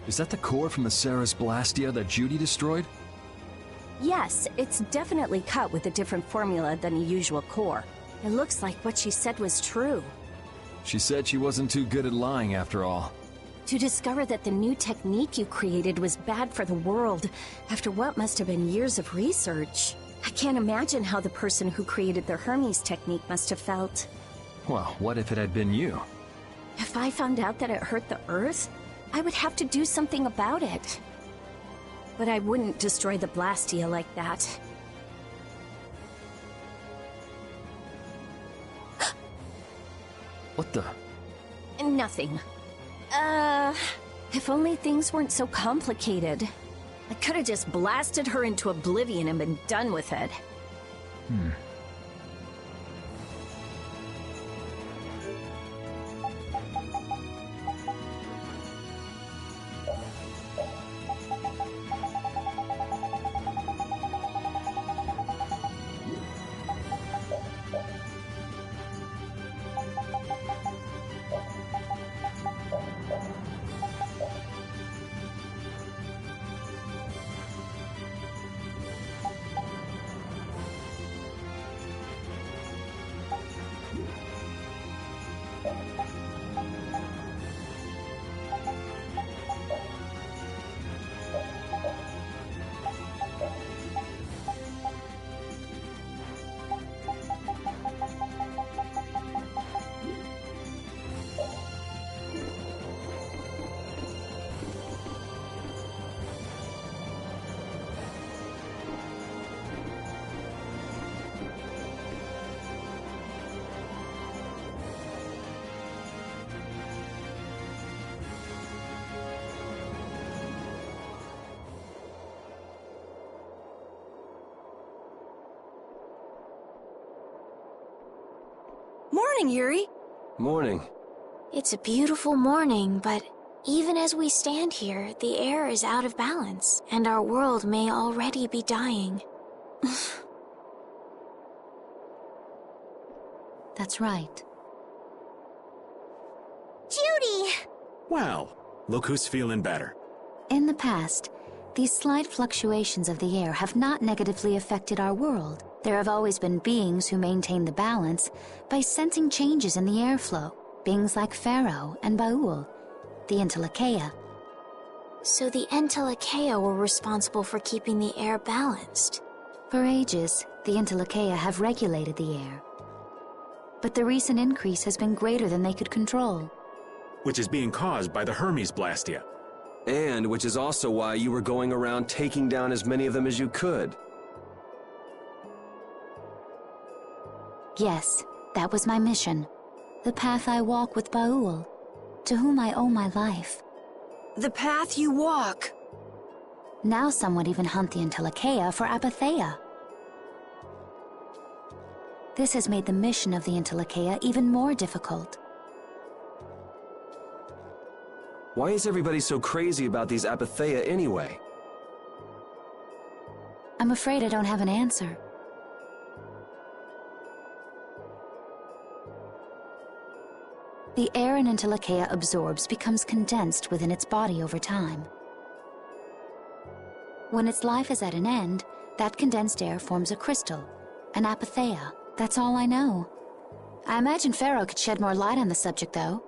Is that the core from the Ceres Blastia that Judy destroyed? Yes, it's definitely cut with a different formula than the usual core. It looks like what she said was true. She said she wasn't too good at lying after all. To discover that the new technique you created was bad for the world, after what must have been years of research. I can't imagine how the person who created the Hermes technique must have felt. Well, what if it had been you? If I found out that it hurt the Earth, I would have to do something about it. But I wouldn't destroy the Blastia like that. What the? Nothing. If only things weren't so complicated. I could have just blasted her into oblivion and been done with it. Morning, Yuri. Morning. It's a beautiful morning, but even as we stand here, the air is out of balance, and our world may already be dying. That's right. Judy! Well, look who's feeling better. In the past, these slight fluctuations of the air have not negatively affected our world. There have always been beings who maintain the balance by sensing changes in the airflow. Beings like Pharaoh and Baul, the Entelekea. So the Entelekea were responsible for keeping the air balanced. For ages, the Entelekea have regulated the air. But the recent increase has been greater than they could control. Which is being caused by the Hermes Blastia. And which is also why you were going around taking down as many of them as you could. Yes, that was my mission. The path I walk with Baul, to whom I owe my life. The path you walk. Now some would even hunt the Entelekea for Apatheia. This has made the mission of the Entelekea even more difficult. Why is everybody so crazy about these Apatheia anyway? I'm afraid I don't have an answer. The air an Entelekea absorbs becomes condensed within its body over time. When its life is at an end, that condensed air forms a crystal, an Apatheia. That's all I know. I imagine Pharaoh could shed more light on the subject, though.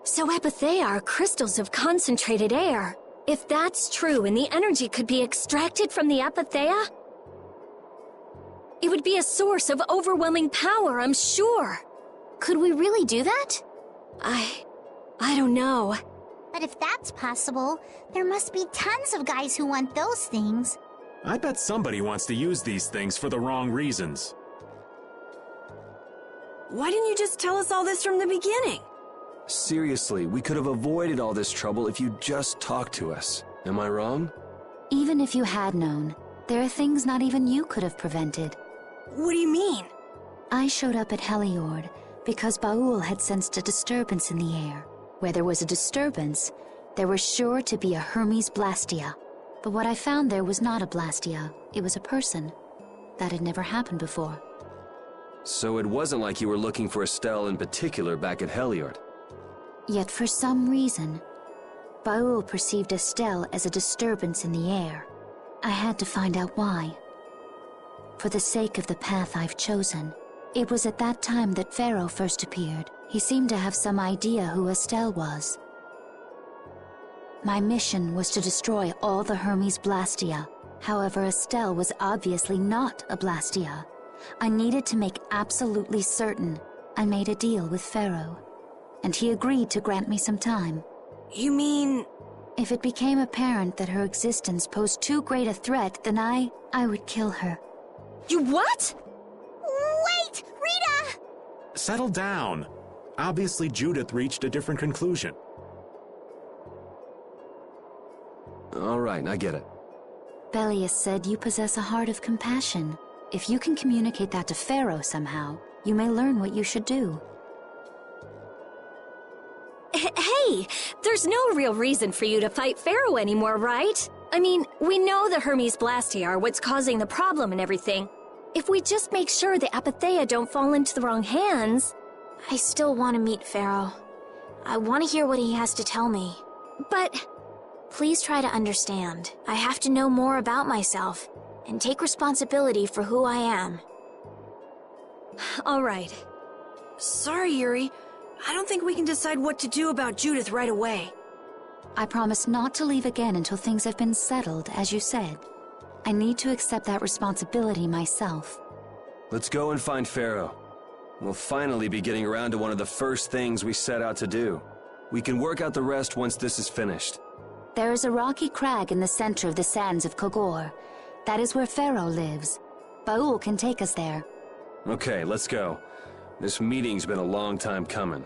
So Apatheia are crystals of concentrated air. If that's true and the energy could be extracted from the Apatheia, it would be a source of overwhelming power, I'm sure. Could we really do that? I don't know. But if that's possible, there must be tons of guys who want those things. I bet somebody wants to use these things for the wrong reasons. Why didn't you just tell us all this from the beginning? Seriously, we could have avoided all this trouble if you just talked to us. Am I wrong? Even if you had known, there are things not even you could have prevented. What do you mean? I showed up at Heliord because Baul had sensed a disturbance in the air. Where there was a disturbance, there was sure to be a Hermes Blastia. But what I found there was not a Blastia, it was a person. That had never happened before. So it wasn't like you were looking for Estelle in particular back at Heliord. Yet for some reason, Baul perceived Estelle as a disturbance in the air. I had to find out why. For the sake of the path I've chosen, it was at that time that Pharaoh first appeared. He seemed to have some idea who Estelle was. My mission was to destroy all the Hermes Blastia. However, Estelle was obviously not a Blastia. I needed to make absolutely certain. I made a deal with Pharaoh, and he agreed to grant me some time. You mean... If it became apparent that her existence posed too great a threat, then I would kill her. You what? Wait! Rita! Settle down. Obviously, Judith reached a different conclusion. All right, I get it. Belius said you possess a heart of compassion. If you can communicate that to Pharaoh somehow, you may learn what you should do. Hey, there's no real reason for you to fight Pharaoh anymore, right? I mean, we know the Hermes Blastia are what's causing the problem and everything. If we just make sure the Apatheia don't fall into the wrong hands... I still want to meet Pharaoh. I want to hear what he has to tell me. But... Please try to understand. I have to know more about myself, and take responsibility for who I am. All right. Sorry, Yuri. I don't think we can decide what to do about Judith right away. I promise not to leave again until things have been settled, as you said. I need to accept that responsibility myself. Let's go and find Pharaoh. We'll finally be getting around to one of the first things we set out to do. We can work out the rest once this is finished. There is a rocky crag in the center of the sands of Kogor. That is where Pharaoh lives. Baul can take us there. Okay, let's go. This meeting's been a long time coming.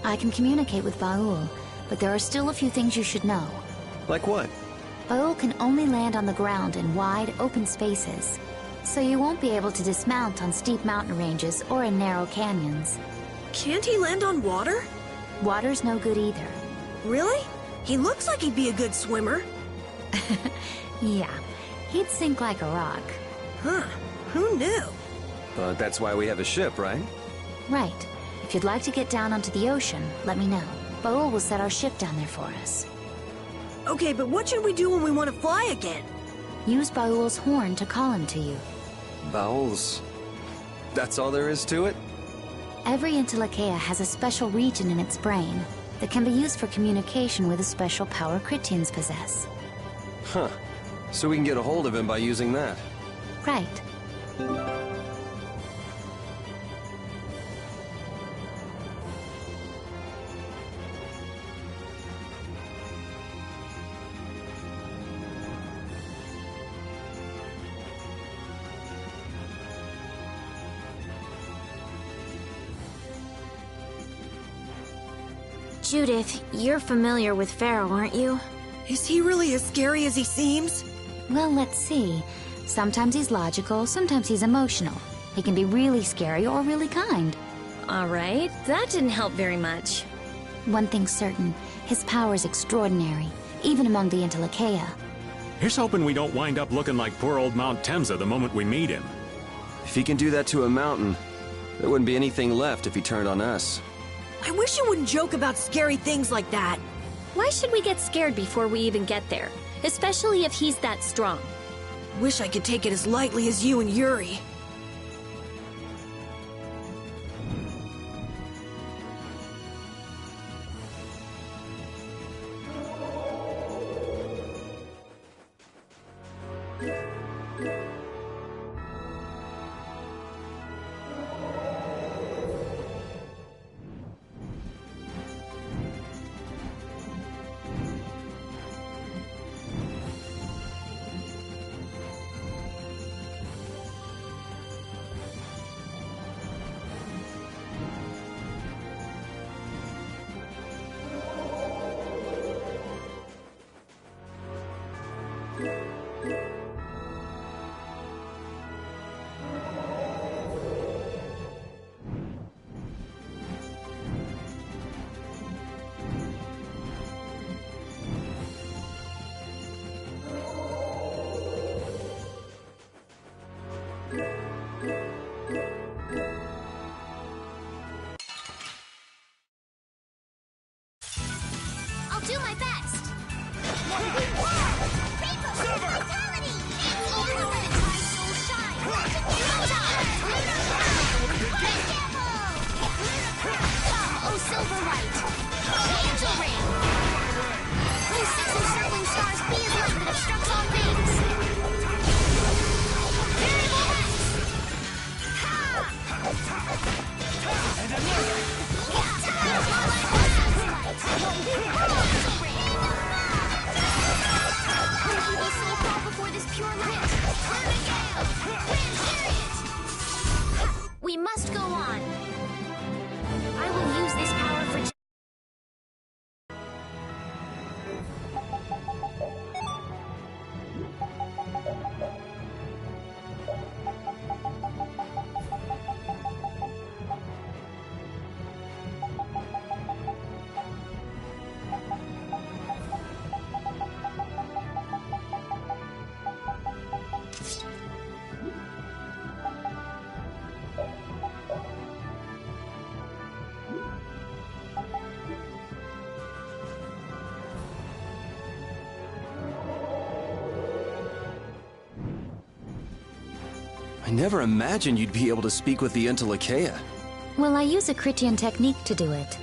I can communicate with Baul, but there are still a few things you should know. Like what? Baul can only land on the ground in wide, open spaces, so you won't be able to dismount on steep mountain ranges or in narrow canyons. Can't he land on water? Water's no good either. Really? He looks like he'd be a good swimmer. Yeah, he'd sink like a rock. Huh. Who knew? But that's why we have a ship, right? Right. If you'd like to get down onto the ocean, let me know. Baul will set our ship down there for us. Okay, but what should we do when we want to fly again? Use Baul's horn to call him to you. Bowels. That's all there is to it? Every Intellekea has a special region in its brain that can be used for communication with a special power Critians possess. Huh. So we can get a hold of him by using that. Right. Judith, you're familiar with Pharaoh, aren't you? Is he really as scary as he seems? Well, let's see. Sometimes he's logical, sometimes he's emotional. He can be really scary or really kind. All right, that didn't help very much. One thing's certain, his power's extraordinary, even among the Intellekea. Here's hoping we don't wind up looking like poor old Mount Temsa the moment we meet him. If he can do that to a mountain, there wouldn't be anything left if he turned on us. I wish you wouldn't joke about scary things like that. Why should we get scared before we even get there? Especially if he's that strong. Wish I could take it as lightly as you and Yuri. never imagined you'd be able to speak with the Entelekea. Well, I use a Critian technique to do it.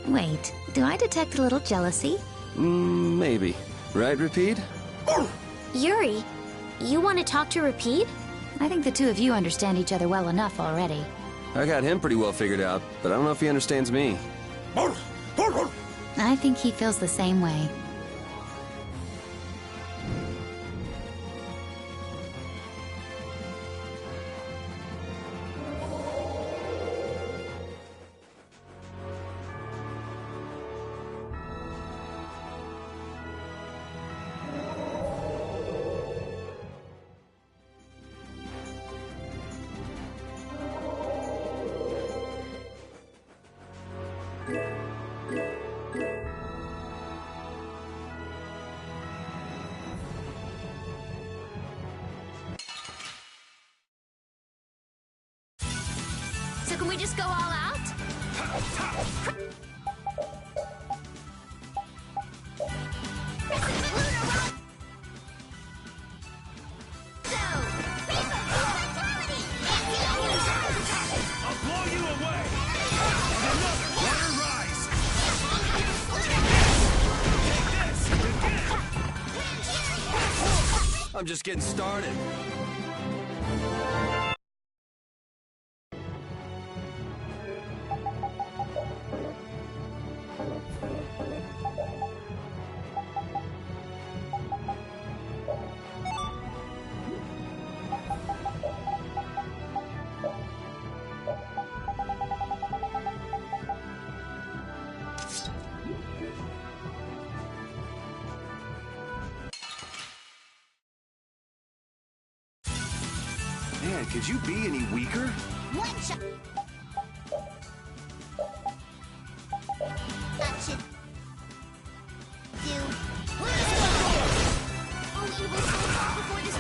Wait, do I detect a little jealousy? Maybe. Right, Repeat? Yuri, you want to talk to Repeat? I think the two of you understand each other well enough already. I got him pretty well figured out, but I don't know if he understands me. I think he feels the same way. So can we just go all out? I'm just getting started. Man, could you be any weaker? One shot. That should do. Oh, evil soul before this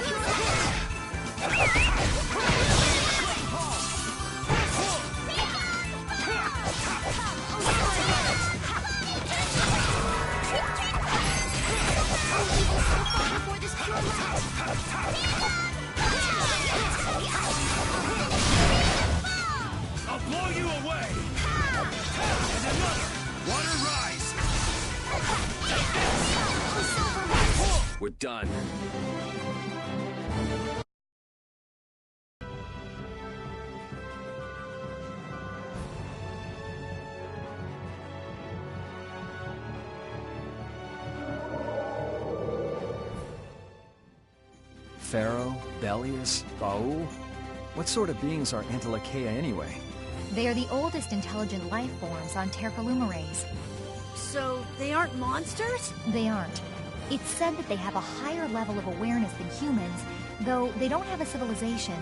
I'll blow you away! And another! Water rise! We're done. Pharaoh, Belius, Baul? What sort of beings are Entelekea anyway? They are the oldest intelligent life forms on Terralumires. So, they aren't monsters? They aren't. It's said that they have a higher level of awareness than humans, though they don't have a civilization.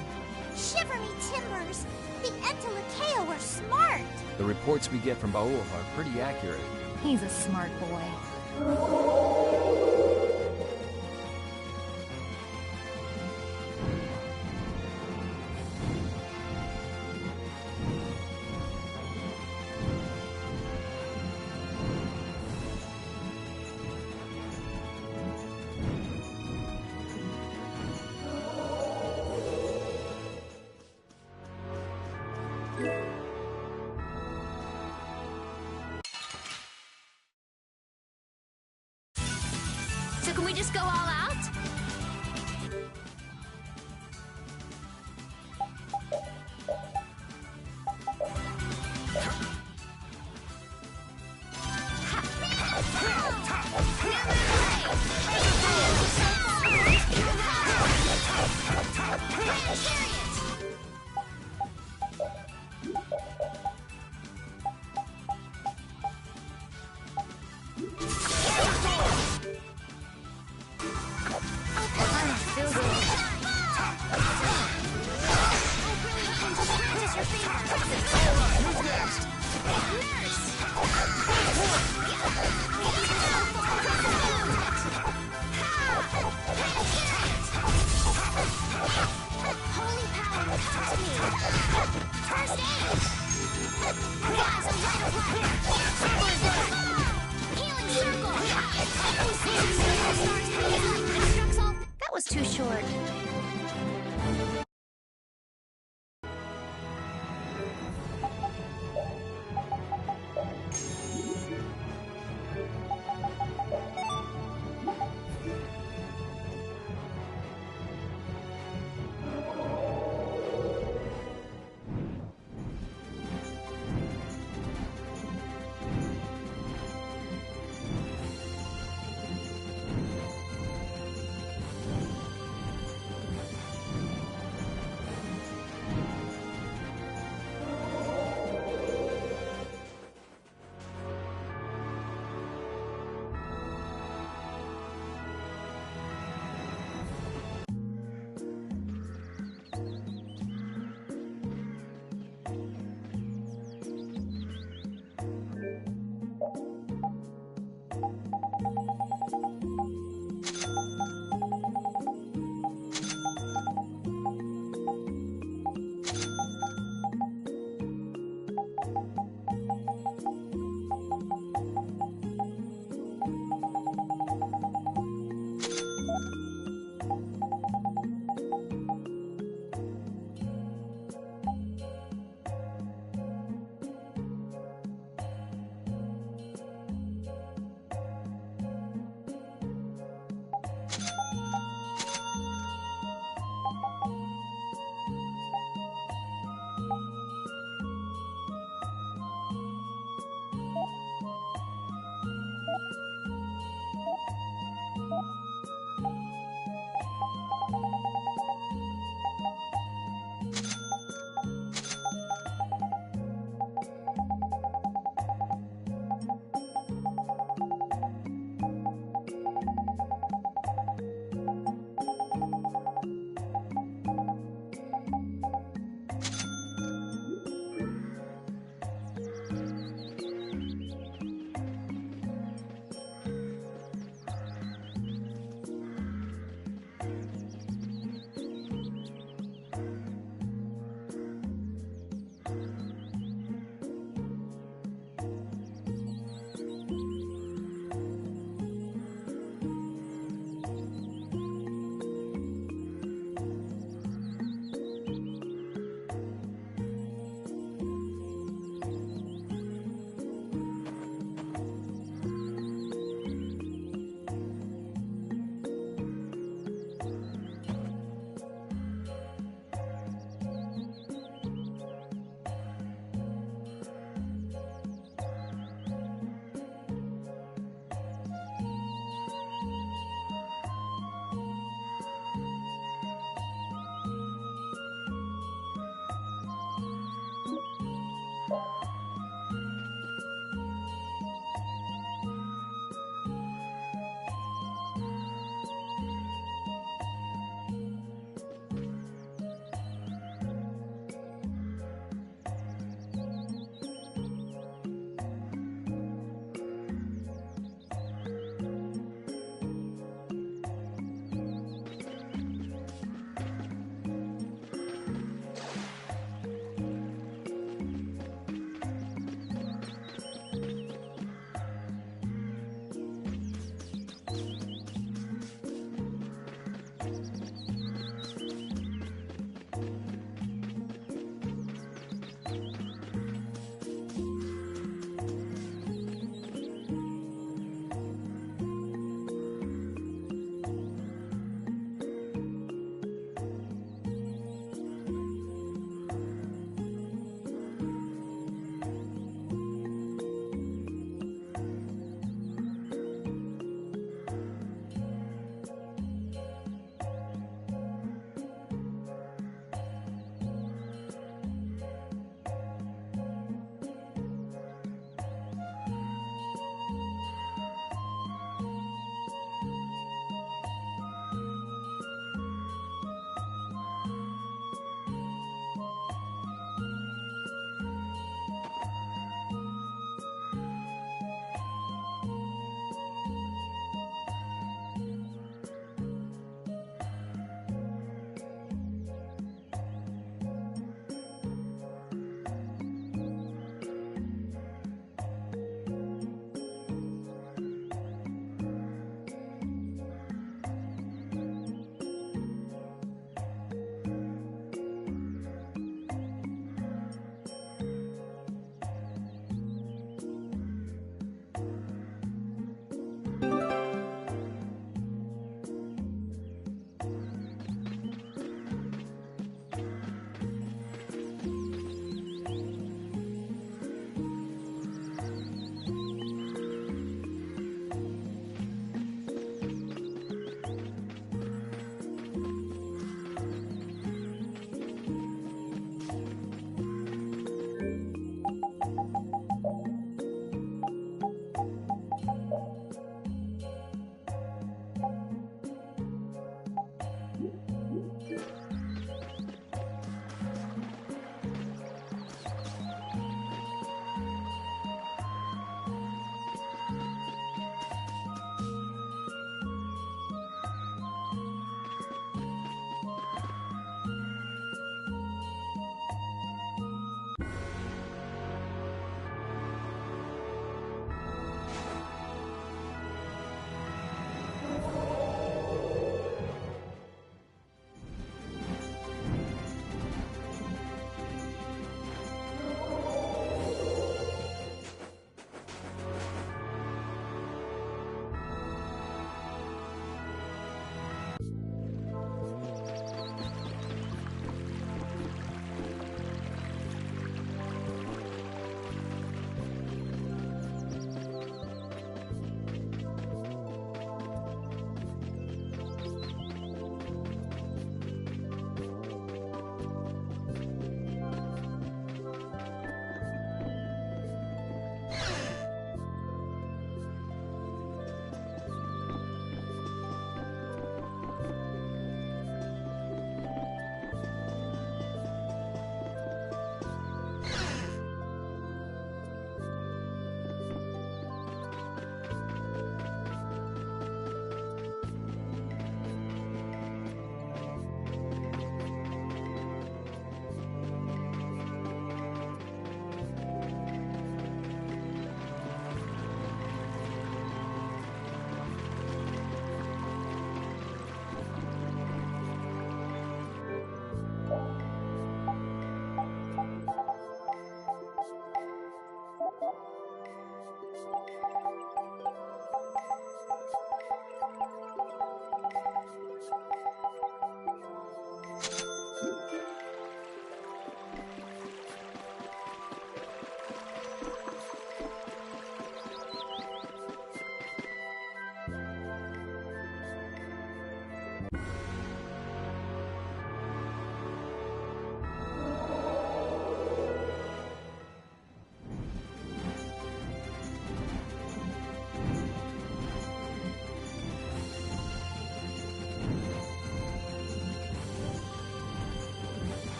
Shiver me timbers! The Entelekea were smart! The reports we get from Baul are pretty accurate. He's a smart boy. So can we just go all out? That was too short.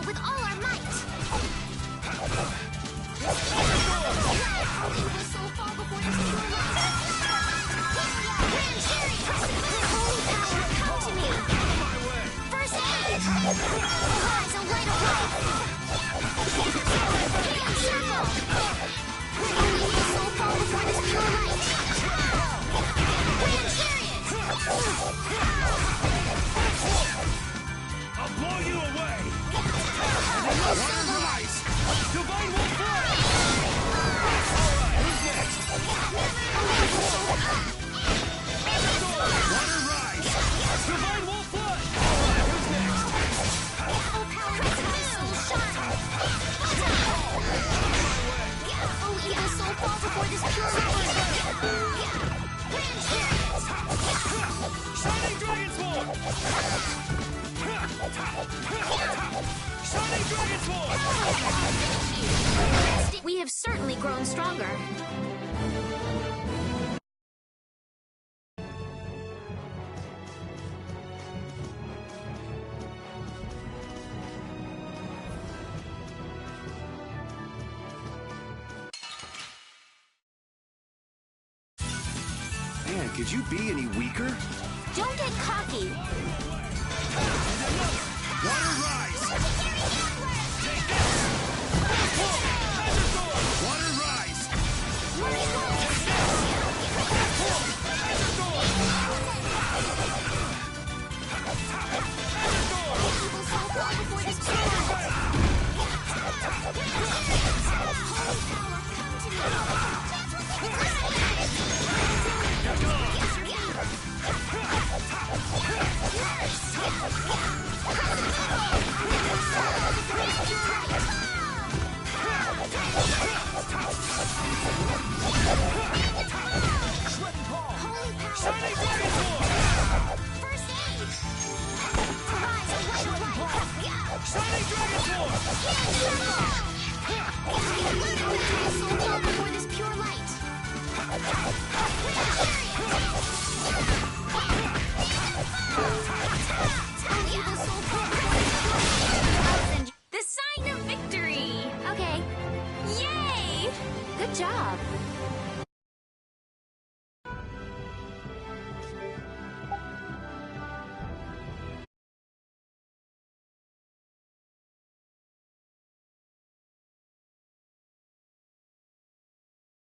with all our might! Evil soul fall before this pure light! Grand chariot! Holy power, come to me! First aid! Rise a light of life! Chaos circle! Evil soul fall before this pure light! Grand chariot! I'll blow you away! Water rise! Divine will fly! Alright, who's next? Water rise! Divine will fly! Alright, who's next? Oh, power, soul shine! Oh, evil soul fall before this pure light! Grand chariot! Shining Dragon Sword! Shining Dragon Sword! We have certainly grown stronger. Man, could you be any weaker? Don't get cocky! Water rise! Take this! Water rise! Evil soul fall before this pure light! Holy power, come to me! Shining Dragon Sword! First aid! Rise a light of light! Shining Dragon Sword! Evil soul fall before this pure light! Evil soul fall before this pure light! The sign of victory! Okay, Yay! good job.